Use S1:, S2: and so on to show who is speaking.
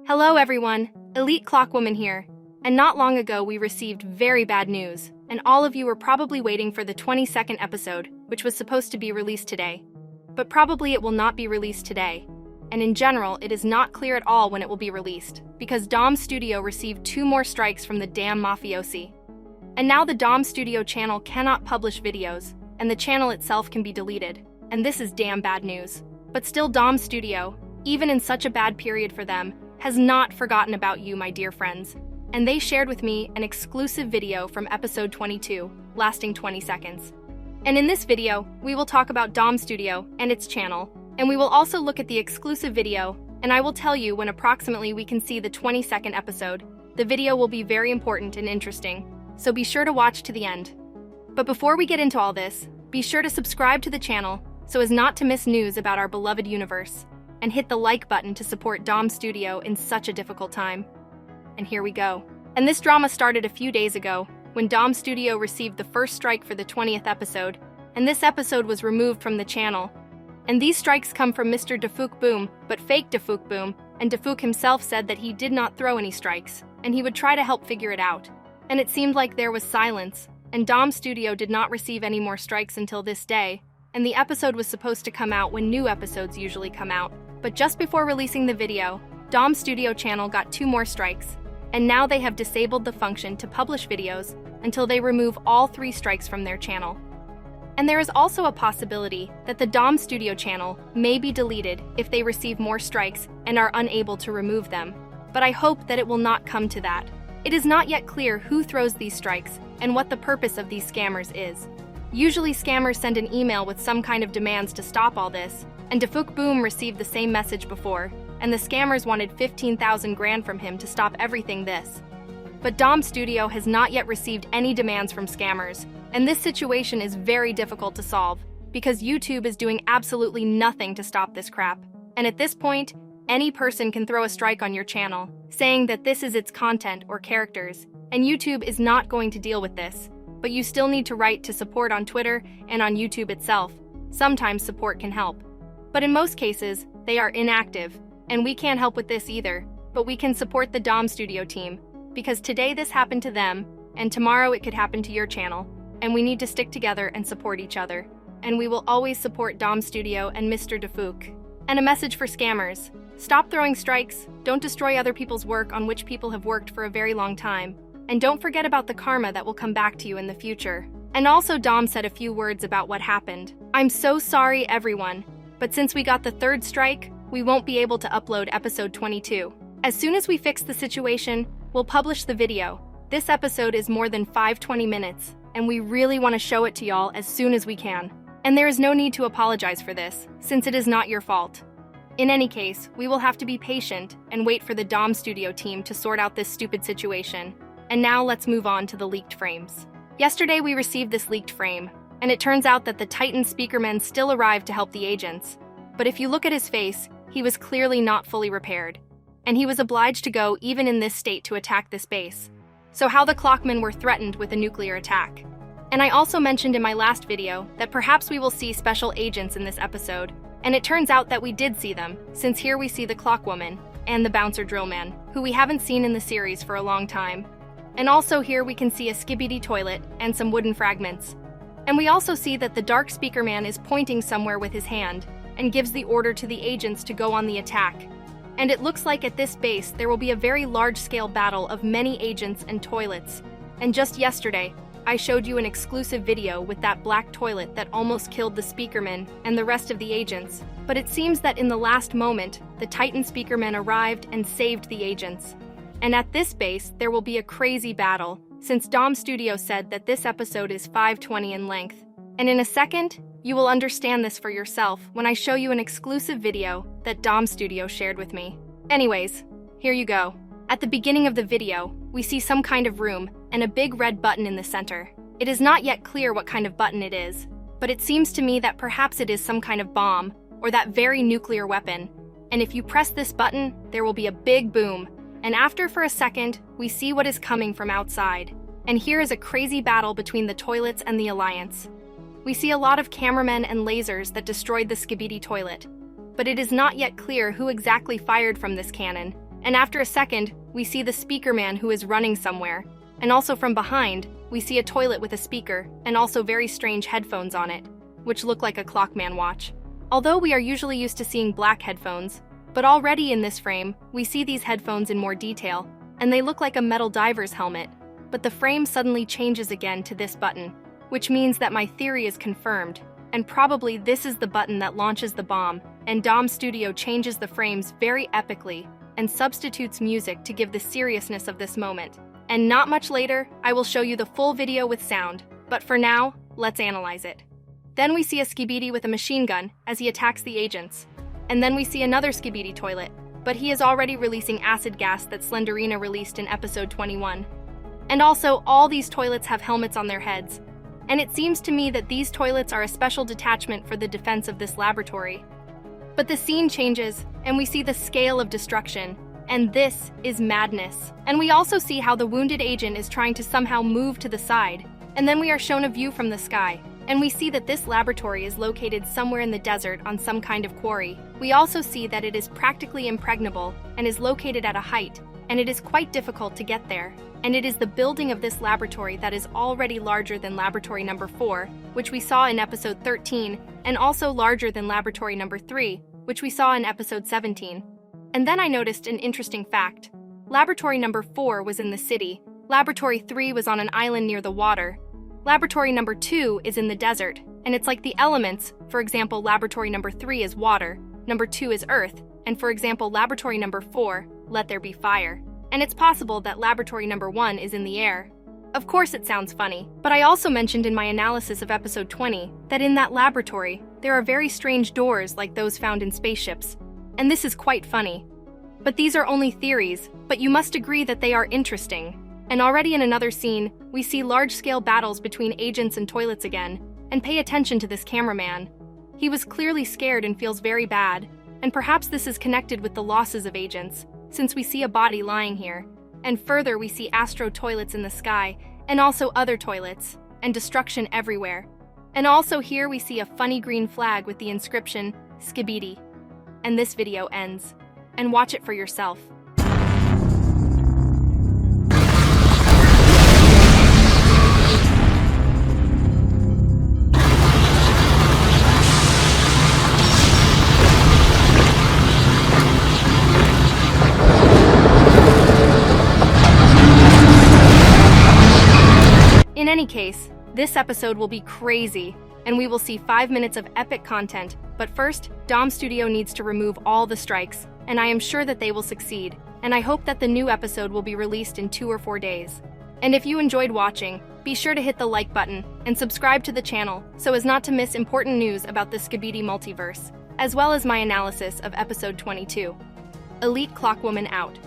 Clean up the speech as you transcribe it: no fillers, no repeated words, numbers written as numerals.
S1: Hello everyone, Elite Clockwoman here. And not long ago we received very bad news, and all of you were probably waiting for the 22nd episode, which was supposed to be released today. But probably it will not be released today. And in general, it is not clear at all when it will be released, because domstudio received 2 more strikes from the damn mafiosi. And now the domstudio channel cannot publish videos, and the channel itself can be deleted. And this is damn bad news. But still domstudio, even in such a bad period for them, has not forgotten about you, my dear friends. And they shared with me an exclusive video from episode 22, lasting 20 seconds. And in this video, we will talk about domstudio and its channel, and we will also look at the exclusive video, and I will tell you when approximately we can see the 22nd episode. The video will be very important and interesting, so be sure to watch to the end. But before we get into all this, be sure to subscribe to the channel so as not to miss news about our beloved universe, and hit the like button to support domstudio in such a difficult time. And here we go. And this drama started a few days ago, when domstudio received the first strike for the 20th episode, and this episode was removed from the channel. And these strikes come from Mr. Defuk Boom, but fake Defuk Boom, and Defuk himself said that he did not throw any strikes, and he would try to help figure it out. And it seemed like there was silence, and domstudio did not receive any more strikes until this day, and the episode was supposed to come out when new episodes usually come out. But just before releasing the video, domstudio channel got 2 more strikes, and now they have disabled the function to publish videos until they remove all 3 strikes from their channel. And there is also a possibility that the domstudio channel may be deleted if they receive more strikes and are unable to remove them. But I hope that it will not come to that. It is not yet clear who throws these strikes and what the purpose of these scammers is. Usually scammers send an email with some kind of demands to stop all this, and Defuk Boom received the same message before, and the scammers wanted 15,000 grand from him to stop everything this. But domstudio has not yet received any demands from scammers, and this situation is very difficult to solve, because YouTube is doing absolutely nothing to stop this crap. And at this point, any person can throw a strike on your channel, saying that this is its content or characters, and YouTube is not going to deal with this. But you still need to write to support on Twitter and on YouTube itself. Sometimes support can help. But in most cases, they are inactive, and we can't help with this either, but we can support the domstudio team, because today this happened to them, and tomorrow it could happen to your channel, and we need to stick together and support each other. And we will always support domstudio and Mr. Defuk. And a message for scammers: stop throwing strikes, don't destroy other people's work on which people have worked for a very long time, and don't forget about the karma that will come back to you in the future. And also Dom said a few words about what happened. I'm so sorry, everyone. But since we got the 3rd strike, we won't be able to upload episode 22. As soon as we fix the situation, we'll publish the video. This episode is more than 520 minutes, and we really want to show it to y'all as soon as we can. And there is no need to apologize for this, since it is not your fault. In any case, we will have to be patient and wait for the domstudio team to sort out this stupid situation. And now let's move on to the leaked frames. Yesterday we received this leaked frame, and it turns out that the Titan speakerman still arrived to help the agents. But if you look at his face, he was clearly not fully repaired, and he was obliged to go even in this state to attack this base. So how the Clockmen were threatened with a nuclear attack. And I also mentioned in my last video that perhaps we will see special agents in this episode, and it turns out that we did see them, since here we see the Clockwoman and the Bouncer Drillman, who we haven't seen in the series for a long time. And also here we can see a SKIBIDI toilet and some wooden fragments. And we also see that the Dark Speaker Man is pointing somewhere with his hand and gives the order to the agents to go on the attack. And it looks like at this base there will be a very large-scale battle of many agents and toilets. And just yesterday, I showed you an exclusive video with that black toilet that almost killed the Speakerman and the rest of the agents. But it seems that in the last moment, the Titan Speakerman arrived and saved the agents. And at this base, there will be a crazy battle, since domstudio said that this episode is 520 in length. And in a second, you will understand this for yourself when I show you an exclusive video that domstudio shared with me. Anyways, here you go. At the beginning of the video, we see some kind of room and a big red button in the center. It is not yet clear what kind of button it is, but it seems to me that perhaps it is some kind of bomb or that very nuclear weapon. And if you press this button, there will be a big boom. And after for a second, we see what is coming from outside. And here is a crazy battle between the toilets and the Alliance. We see a lot of cameramen and lasers that destroyed the SKIBIDI toilet, but it is not yet clear who exactly fired from this cannon, And after a second, we see the speaker man who is running somewhere. And also from behind, we see a toilet with a speaker and also very strange headphones on it, which look like a Clockman watch. Although we are usually used to seeing black headphones, but already in this frame, we see these headphones in more detail, and they look like a metal diver's helmet. But the frame suddenly changes again to this button, which means that my theory is confirmed, and probably this is the button that launches the bomb, and domstudio changes the frames very epically and substitutes music to give the seriousness of this moment. And not much later, I will show you the full video with sound, but for now, let's analyze it. Then we see a SKIBIDI with a machine gun as he attacks the agents. And then we see another SKIBIDI toilet, but he is already releasing acid gas that Slenderina released in episode 21. And also, all these toilets have helmets on their heads. And it seems to me that these toilets are a special detachment for the defense of this laboratory. But the scene changes, and we see the scale of destruction. And this is madness. And we also see how the wounded agent is trying to somehow move to the side. And then we are shown a view from the sky. And we see that this laboratory is located somewhere in the desert on some kind of quarry. We also see that it is practically impregnable and is located at a height, and it is quite difficult to get there. And it is the building of this laboratory that is already larger than laboratory number 4, which we saw in episode 13, and also larger than laboratory number 3, which we saw in episode 17. And then I noticed an interesting fact. Laboratory number 4 was in the city, laboratory 3 was on an island near the water, laboratory number 2 is in the desert, and it's like the elements. For example, laboratory number 3 is water, number 2 is earth, and for example, laboratory number 4, let there be fire. And it's possible that laboratory number 1 is in the air. Of course it sounds funny, but I also mentioned in my analysis of episode 20 that in that laboratory, there are very strange doors like those found in spaceships. And this is quite funny. But these are only theories, but you must agree that they are interesting. And already in another scene, we see large-scale battles between agents and toilets again. And pay attention to this cameraman. He was clearly scared and feels very bad. And perhaps this is connected with the losses of agents, since we see a body lying here. And further, we see astro toilets in the sky, and also other toilets, and destruction everywhere. And also here we see a funny green flag with the inscription, SKIBIDI. And this video ends. And watch it for yourself. In any case, this episode will be crazy, and we will see 5 minutes of epic content. But first, domstudio needs to remove all the strikes, and I am sure that they will succeed, and I hope that the new episode will be released in 2 or 4 days. And if you enjoyed watching, be sure to hit the like button and subscribe to the channel so as not to miss important news about the SKIBIDI multiverse, as well as my analysis of episode 22. Elite Clockwoman out.